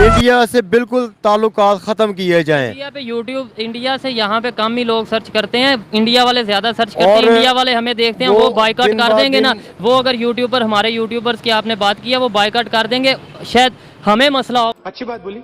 India से बिल्कुल ताल्लुकात ख़त्म किए जाएं। इंडिया पे यूट्यूब, इंडिया से यहाँ पे कम ही लोग सर्च करते हैं, इंडिया वाले ज़्यादा सर्च करते हैं। इंडिया वाले हमें देखते हैं, वो बाइकआउट कर देंगे ना। वो अगर यूट्यूबर, हमारे यूट्यूबर्स की आपने बात की है, वो बाइकआउट कर देंगे, शायद हमें मसला हो। अच्छी बात बोली।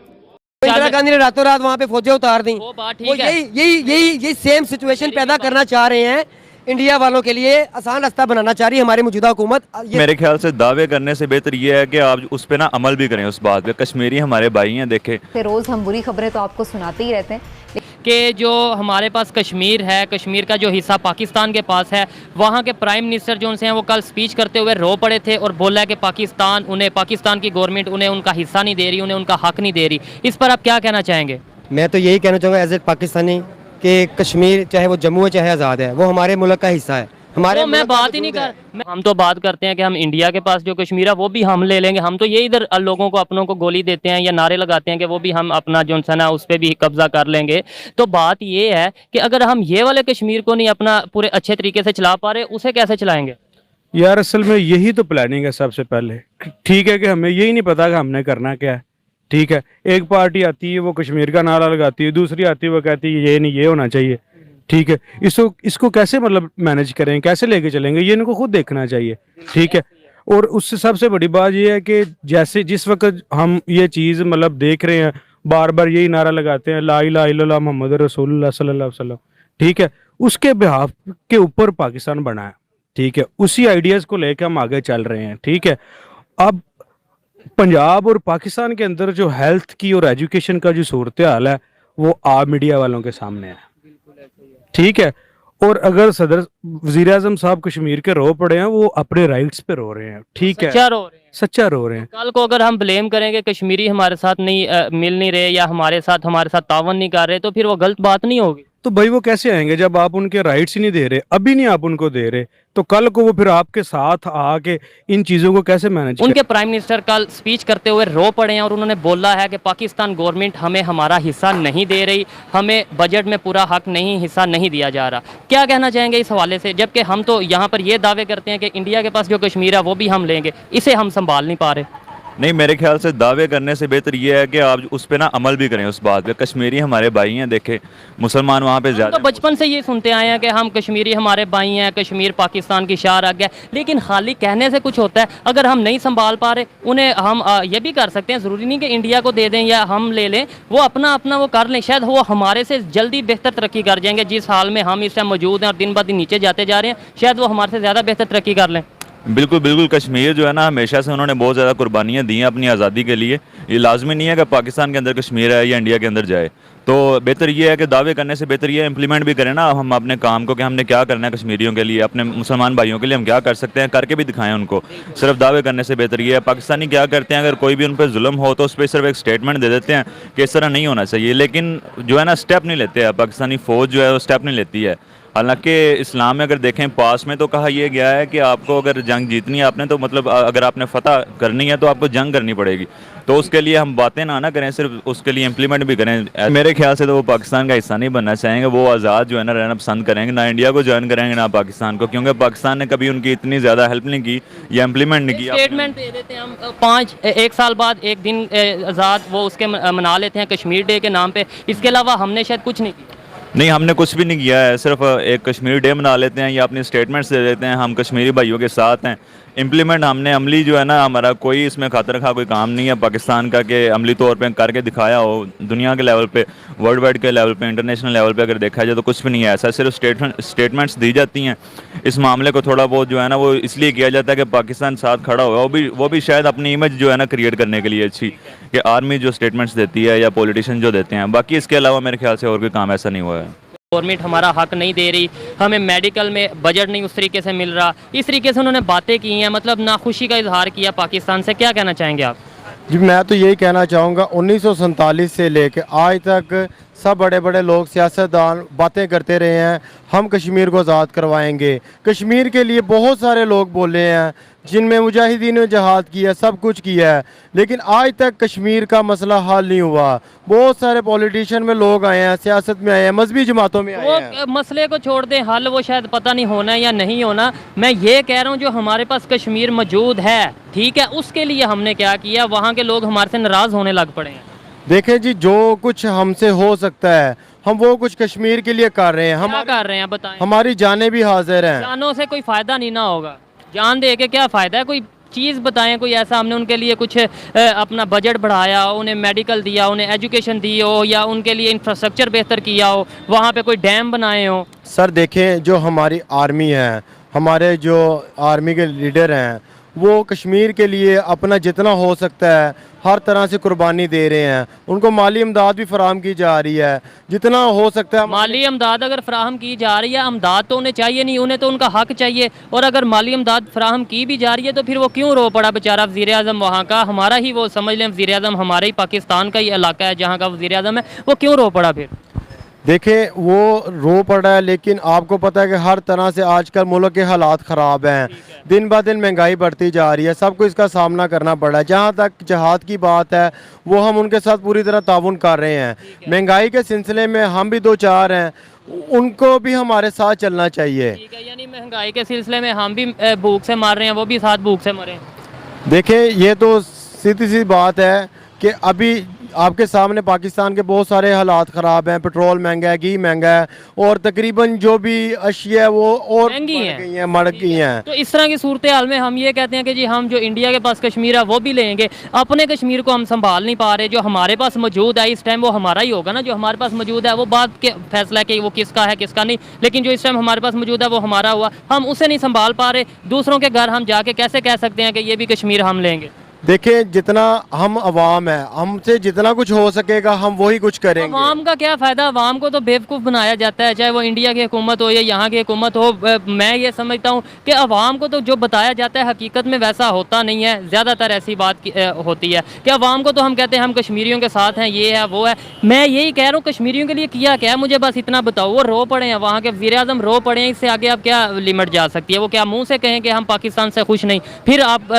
इंदिरा गांधी ने रातों रात वहाँ पे फौजें उतार दी। वो बात ठीक है। यही सेम सिचुएशन पैदा करना चाह रहे हैं। इंडिया वालों के लिए आसान रास्ता बनाना चाह रही है हमारी मौजूदा हुकूमत। मेरे ख्याल से दावे करने से बेहतर ये है कि आप उस पे ना अमल भी करें उस बात पे। कश्मीरी हमारे भाई हैं, देखे रोज़ हम बुरी खबरें तो आपको सुनाते ही रहते हैं कि जो हमारे पास कश्मीर है, कश्मीर का जो हिस्सा पाकिस्तान के पास है, वहाँ के प्राइम मिनिस्टर जो उनसे हैं वो कल स्पीच करते हुए रो पड़े थे और बोला है कि पाकिस्तान की गवर्नमेंट उन्हें उनका हिस्सा नहीं दे रही, उन्हें उनका हक नहीं दे रही। इस पर आप क्या कहना चाहेंगे? मैं तो यही कहना चाहूँगा एज ए पाकिस्तानी कि कश्मीर चाहे वो जम्मू है चाहे आज़ाद है, वो हमारे मुल्क का हिस्सा है। हमारे तो मैं बात ही नहीं कर, हम तो बात करते हैं कि हम इंडिया के पास जो कश्मीर है वो भी हम ले लेंगे। हम तो ये इधर लोगों को, अपनों को गोली देते हैं या नारे लगाते हैं कि वो भी हम अपना जो है उस पर भी कब्जा कर लेंगे। तो बात ये है कि अगर हम ये वाले कश्मीर को नहीं अपना पूरे अच्छे तरीके से चला पा रहे, उसे कैसे चलाएंगे? यार असल में यही तो प्लानिंग है सबसे पहले। ठीक है कि हमें यही नहीं पता कि हमने करना क्या है। ठीक है, एक पार्टी आती है वो कश्मीर का नारा लगाती है, दूसरी आती है वो कहती है ये नहीं, ये होना चाहिए। ठीक है, इसको कैसे मतलब मैनेज करें, कैसे लेके चलेंगे, ये इनको खुद देखना चाहिए। ठीक है, और उससे सबसे बड़ी बात ये है कि जैसे जिस वक्त हम ये चीज़ मतलब देख रहे हैं, बार बार यही नारा लगाते हैं ला इलाहा इल्लल्लाह मोहम्मद रसूलुल्लाह सल्लल्लाहु अलैहि वसल्लम। ठीक है, उसके बिहाफ के ऊपर पाकिस्तान बना है। ठीक है, उसी आइडियाज़ को लेकर हम आगे चल रहे हैं। ठीक है, अब पंजाब और पाकिस्तान के अंदर जो हेल्थ की और एजुकेशन का जो सूरत हाल है वो आप मीडिया वालों के सामने है। ठीक है, और अगर सदर वजीर आजम साहब कश्मीर के रो पड़े हैं, वो अपने राइट्स पे रो रहे हैं। ठीक है, सच्चा रो रहे हैं। कल को अगर हम ब्लेम करेंगे कश्मीरी हमारे साथ नहीं मिल नहीं रहे या हमारे साथ तावन नहीं कर रहे, तो फिर वो गलत बात नहीं होगी। तो भाई वो कैसे आएंगे जब आप उनके राइट्स ही नहीं दे रहे, अभी नहीं आप उनको दे रहे, तो कल को वो फिर आपके साथ आके इन चीजों को कैसे मैनेज उनके प्राइम मिनिस्टर कल स्पीच करते हुए रो पड़े हैं और उन्होंने बोला है कि पाकिस्तान गवर्नमेंट हमें हमारा हिस्सा नहीं दे रही, हमें बजट में पूरा हक नहीं, हिस्सा नहीं दिया जा रहा। क्या कहना चाहेंगे इस हवाले से, जबकि हम तो यहाँ पर ये दावे करते हैं कि इंडिया के पास जो कश्मीर है वो भी हम लेंगे, इसे हम संभाल नहीं पा रहे? नहीं, मेरे ख्याल से दावे करने से बेहतर ये है कि आप उस पे ना अमल भी करें उस बात पे। कश्मीरी हमारे भाई हैं, देखे मुसलमान वहाँ पे ज़्यादा। तो बचपन से ये सुनते आए हैं कि हम कश्मीरी हमारे भाई हैं, कश्मीर पाकिस्तान की शार आ गया, लेकिन खाली कहने से कुछ होता है? अगर हम नहीं संभाल पा रहे उन्हें, हम ये भी कर सकते हैं, ज़रूरी नहीं कि इंडिया को दे दें या हम ले लें, वो अपना वो कर लें, शायद वो हमारे से जल्दी बेहतर तरक्की कर जाएंगे। जिस हाल में हम इस टाइम मौजूद हैं और दिन ब दिन नीचे जाते जा रहे हैं, शायद वो हमारे से ज़्यादा बेहतर तरक्की कर लें। बिल्कुल बिल्कुल, कश्मीर जो है ना हमेशा से उन्होंने बहुत ज़्यादा कुर्बानियाँ दी हैं अपनी आज़ादी के लिए। ये लाजमी नहीं है कि पाकिस्तान के अंदर कश्मीर है या इंडिया के अंदर जाए। तो बेहतर ये है कि दावे करने से बेहतर ये इम्प्लीमेंट भी करें ना हम अपने काम को, कि हमने क्या करना है कश्मीरियों के लिए, अपने मुसलमान भाइयों के लिए हम क्या कर सकते हैं, करके भी दिखाएं उनको। सिर्फ दावे करने से बेहतर ये है। पाकिस्तानी क्या करते हैं, अगर कोई भी उन पर जुल्म हो तो उस पर सिर्फ एक स्टेटमेंट दे देते हैं कि इस तरह नहीं होना चाहिए, लेकिन जो है ना स्टेप नहीं लेते हैं। पाकिस्तानी फ़ौज जो है वो स्टेप नहीं लेती है। हालांकि इस्लाम में अगर देखें पास में तो कहा यह गया है कि आपको अगर जंग जीतनी है आपने, तो मतलब अगर आपने फतह करनी है तो आपको जंग करनी पड़ेगी। तो उसके लिए हम बातें ना करें, सिर्फ उसके लिए इम्प्लीमेंट भी करें। मेरे ख्याल से तो वो पाकिस्तान का हिस्सा नहीं बनना चाहेंगे, वो आज़ाद जो है ना रहना पसंद करेंगे, ना इंडिया को ज्वाइन करेंगे ना पाकिस्तान को, क्योंकि पाकिस्तान ने कभी उनकी इतनी ज़्यादा हेल्प नहीं की या इम्प्लीमेंट नहीं किया। स्टेटमेंट दे देते हैं हम, एक साल बाद एक दिन आज़ाद वो उसके मना लेते हैं कश्मीर डे के नाम पर, इसके अलावा हमने शायद कुछ नहीं किया। नहीं, हमने कुछ भी नहीं किया है, सिर्फ एक कश्मीरी डे मना लेते हैं या अपनी स्टेटमेंट्स दे देते हैं, हम कश्मीरी भाइयों के साथ हैं। इम्प्लीमेंट हमने अमली जो है ना, हमारा कोई इसमें खातिर खा कोई काम नहीं है पाकिस्तान का कि अमली तौर पे करके दिखाया हो। दुनिया के लेवल पे, वर्ल्ड वाइड के लेवल पे, इंटरनेशनल लेवल पे अगर देखा जाए तो कुछ भी नहीं है ऐसा, सिर्फ स्टेटमेंट्स दी जाती हैं। इस मामले को थोड़ा बहुत जो है ना वो इसलिए किया जाता है कि पाकिस्तान साथ खड़ा हुआ, वो भी शायद अपनी इमेज जो है ना क्रिएट करने के लिए अच्छी, कि आर्मी जो स्टेटमेंट्स देती है या पॉलिटिशियन जो देते हैं। बाकी इसके अलावा मेरे ख्याल से और कोई काम ऐसा नहीं हुआ है। गवर्नमेंट हमारा हक नहीं दे रही, हमें मेडिकल में बजट नहीं उस तरीके से मिल रहा, इस तरीके से उन्होंने बातें की हैं, मतलब नाखुशी का इजहार किया पाकिस्तान से। क्या कहना चाहेंगे आप? जी मैं तो यही कहना चाहूँगा 1947 से लेकर आज तक सब बड़े बड़े लोग सियासतदान बातें करते रहे हैं, हम कश्मीर को आज़ाद करवाएंगे। कश्मीर के लिए बहुत सारे लोग बोले हैं, जिनमें मुजाहिदीन ने जहाद किया, सब कुछ किया है, लेकिन आज तक कश्मीर का मसला हल नहीं हुआ। बहुत सारे पॉलिटिशियन में लोग आए हैं, सियासत में आए हैं, मजहबी जमातों में आए हैं। वो मसले को छोड़ दें, हल वो शायद पता नहीं होना या नहीं होना। मैं ये कह रहा हूँ जो हमारे पास कश्मीर मौजूद है, ठीक है, उसके लिए हमने क्या किया, वहाँ के लोग हमारे से नाराज़ होने लग पड़े हैं। देखें जी, जो कुछ हमसे हो सकता है हम वो कुछ कश्मीर के लिए कर रहे हैं। क्या हम कर रहे हैं बताएं। हमारी जानें भी हाजिर हैं। जानों से कोई फ़ायदा नहीं ना होगा, जान दे के क्या फ़ायदा है। कोई चीज़ बताएं, कोई ऐसा हमने उनके लिए कुछ अपना बजट बढ़ाया, उन्हें मेडिकल दिया, उन्हें एजुकेशन दी हो, या उनके लिए इंफ्रास्ट्रक्चर बेहतर किया हो, वहाँ पे कोई डैम बनाए हो। सर देखें, जो हमारी आर्मी है, हमारे जो आर्मी के लीडर हैं, वो कश्मीर के लिए अपना जितना हो सकता है हर तरह से कुर्बानी दे रहे हैं। उनको माली इमदाद भी फराहम की जा रही है, जितना हो सकता है। माली इमदाद अगर फराहम की जा रही है, इमदाद तो उन्हें चाहिए नहीं, उन्हें तो उनका हक चाहिए। और अगर माली इमदाद फराहम की भी जा रही है तो फिर वो क्यों रो पड़ा बेचारा वज़ीर आज़म वहाँ का, हमारा ही, वो समझ लें वज़ीर आज़म हमारे ही पाकिस्तान का ही इलाका है जहाँ का वज़ीर आज़म है, वो क्यों रो पड़ा फिर। देखें, वो रो पड़ा है, लेकिन आपको पता है कि हर तरह से आजकल मुल्क के हालात ख़राब हैं, दिन ब दिन महंगाई बढ़ती जा रही है, सबको इसका सामना करना पड़ रहा है। जहाँ तक जहाद की बात है, वो हम उनके साथ पूरी तरह ताउन कर रहे हैं। महंगाई के सिलसिले में हम भी दो चार हैं, उनको भी हमारे साथ चलना चाहिए। ठीक है, यानी महंगाई के सिलसिले में हम भी भूख से मर रहे हैं, वो भी साथ भूख से मरे। देखें, ये तो सीधी सी बात है कि अभी आपके सामने पाकिस्तान के बहुत सारे हालात ख़राब हैं, पेट्रोल महंगा है, घी महंगा है, और तकरीबन जो भी अशिया है वो और महंगी हैं, मर गई हैं। तो इस तरह की सूरत हाल में हम ये कहते हैं कि जी हम जो इंडिया के पास कश्मीर है वो भी लेंगे, अपने कश्मीर को हम संभाल नहीं पा रहे। जो हमारे पास मौजूद है इस टाइम वो हमारा ही होगा ना, जो हमारे पास मौजूद है वो बात के फैसला है कि वो किसका है किसका नहीं, लेकिन जो इस टाइम हमारे पास मौजूद है वो हमारा हुआ, हम उसे नहीं संभाल पा रहे। दूसरों के घर हम जाके कैसे कह सकते हैं कि ये भी कश्मीर हम लेंगे। देखिए, जितना हम अवाम है, हमसे जितना कुछ हो सकेगा हम वही कुछ करेंगे। अवाम का क्या फ़ायदा, अवाम को तो बेवकूफ़ बनाया जाता है, चाहे वो इंडिया की हुकूमत हो या यहाँ की हुकूमत हो। मैं ये समझता हूँ कि अवाम को तो जो बताया जाता है हकीकत में वैसा होता नहीं है। ज़्यादातर ऐसी बात होती है कि अवाम को तो हम कहते हैं हम कश्मीरियों के साथ हैं, ये है वो है। मैं यही कह रहा हूँ, कश्मीरियों के लिए किया क्या है, मुझे बस इतना बताओ। वो रो पड़े हैं, वहाँ के वज़ीर आज़म रो पड़े हैं, इससे आगे आप क्या लिमिट जा सकती है। वो क्या मुँह से कहें कि हम पाकिस्तान से खुश नहीं, फिर आप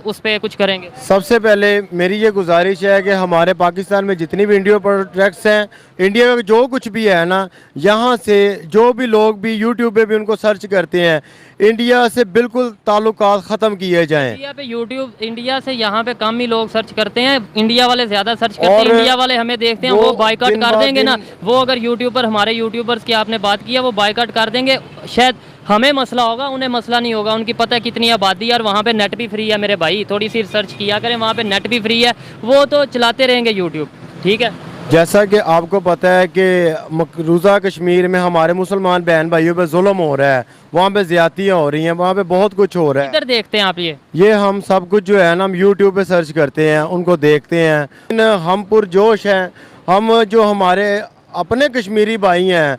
उस पर कुछ करेंगे। सबसे पहले मेरी ये गुजारिश है कि हमारे पाकिस्तान में जितनी भी इंडिया प्रोडक्ट्स हैं, इंडिया का जो कुछ भी है ना, यहाँ से जो भी लोग भी यूट्यूब पे भी उनको सर्च करते हैं, इंडिया से बिल्कुल ताल्लुकात ख़त्म किए जाएं। इंडिया पे यूट्यूब, इंडिया से यहाँ पे कम ही लोग सर्च करते हैं, इंडिया वाले ज़्यादा सर्च करते हैं। इंडिया वाले हमें देखते हैं, वो बाइकआउट कर देंगे ना। वो अगर यूट्यूब पर हमारे यूट्यूबर्स की आपने बात की है, वो बाइकआउट कर देंगे। शायद हमें मसला होगा, उन्हें मसला नहीं होगा। उनकी पता है कितनी आबादी है और वहाँ पे नेट भी फ्री है। मेरे भाई थोड़ी सी रिसर्च किया करें, वहाँ पे नेट भी फ्री है, वो तो चलाते रहेंगे यूट्यूब। ठीक है, जैसा कि आपको पता है कि मकरूज़ा कश्मीर में हमारे मुसलमान बहन भाइयों पे जुल्म हो रहा है, वहाँ पे ज़्यादतियाँ हो रही हैं, वहाँ पे बहुत कुछ हो रहा है। इधर देखते हैं आप ये हम सब कुछ जो है ना, हम यूट्यूब पे सर्च करते हैं, उनको देखते हैं। हम पुरजोश हैं, हम जो हमारे अपने कश्मीरी भाई हैं,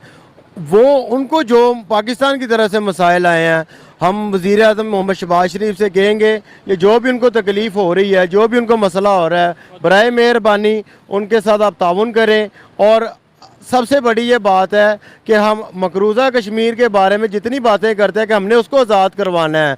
वो उनको जो पाकिस्तान की तरफ से मसाइल आए हैं, हम वज़ीर आज़म मोहम्मद शहबाज शरीफ से कहेंगे कि जो भी उनको तकलीफ़ हो रही है, जो भी उनको मसला हो रहा है, बराए मेहरबानी उनके साथ आप ताउन करें। और सबसे बड़ी ये बात है कि हम मकरूज़ा कश्मीर के बारे में जितनी बातें करते हैं कि हमने उसको आज़ाद करवाना है,